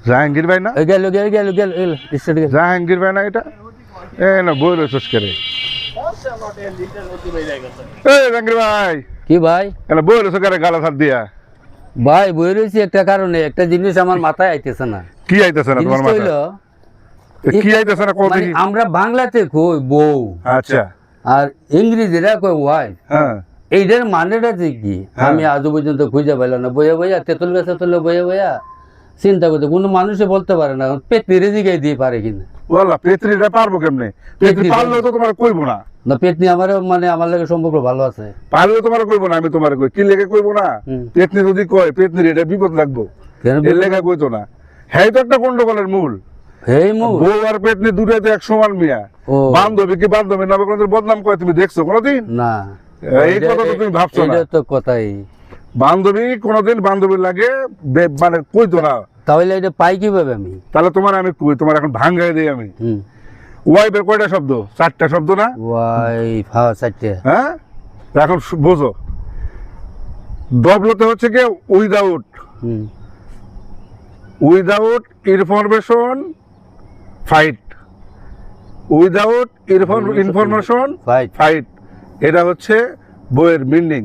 জাহাঙ্গীর ভাই না? গেল গেল গেল গেল স্টার্ট গেল। জাহাঙ্গীর ভাই না এটা? এ না বই রইছস করে। জাহাঙ্গীর ভাই কি ভাই? এলা বই রইছ করে গালা হাত দিয়া। ভাই বই রয়েছি একটা কারণে, একটা জিনিস আমার মাথায় আইতেছে না। কি আইতাছে না তোমার মাথায়? কি আইতাছে না কোন মানে আমরা বাংলাতে কই বউ, আচ্ছা, আর ইংরেজিরা কই ওয়াইফ। হ্যাঁ এইটার মানেটা যে কি আমি আজও পর্যন্ত খুঁজে পেলাম না। বইয়া বইয়া তেঁতুল গাছে তুলে বইয়া বইয়া চিন্তা করতে কোনো মানুষে বলতে পারে না পেতনিরে জিগাই দিয়ে পারে কিনা। ওয়াল্লাহ পেত্রিটা পারবো কেমনে? পেত্রি পারলেও তো তোমার কইবো না। না পেতনি আমার মানে আমার লাগে সম্পর্ক ভালো আছে। পারলেও তোমার কইবো না, আমি তোমার কই কি লেগে কইবো না? পেতনি যদি কয় পেতনির এটা বিপদ লাগবো, কেন এর লেগে কইতো না। হ্যাঁ তো একটা গন্ডগোলের মূল। হেই মু বউ আর পেতনি দুটাতে এক সমান মিয়া। ও বান্ধবী কি বান্ধবী নামে কোনোদিন বদনাম করে তুমি দেখছো কোনোদিন? না, এই কথা তো তুমি ভাবছো না। এটা তো কথাই। বান্ধবী কোনোদিন বান্ধবীর লাগে মানে কইতো না। তাহলে এটা পাই কিভাবে আমি? তাহলে তোমার আমি কই, তোমার এখন ভাঙ্গাই দেই আমি। ওয়াইফের কয়টা শব্দ? 4টা শব্দ না? ওয়াইফ, হ্যাঁ 4টা। হ্যাঁ এখন বোঝো। ডবলতে হচ্ছে কি without, without information fight, without information fight, এটা হচ্ছে বইয়ের মিনিং।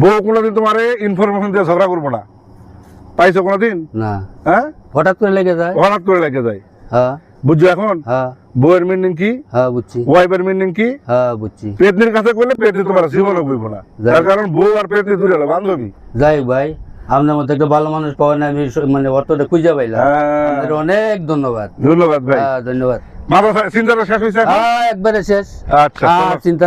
বউ কোনোদিন তোমার ইনফরমেশন দিয়ে ঝগড়া করবো না, পাইছো কোনোদিন? না। হ্যাঁ হঠাৎ করে লেগে যায়। হঠাৎ করে লেগে যায়। হ্যাঁ বুঝছো এখন? হ্যাঁ বইয়ের মিনিং কি, হ্যাঁ বুঝছি। ওয়াইফের মিনিং কি, হ্যাঁ বুঝছি। পেতনির কাছে করলে পেতনি তোমার জীবনও বইবো না, তার কারণ বউ আর পেতনি দূরে হলো বান্ধবী। যাই হোক ভাই, আপনার মতো একটা ভালো মানুষ পাওয়া না আমি মানে অতটা খুঁজে পাইলাম। আপনাদের অনেক ধন্যবাদ। ধন্যবাদ ভাই। ধন্যবাদ। মাথা চিন্তাটা শেষ হয়েছে? একবারে শেষ। আচ্ছা চিন্তা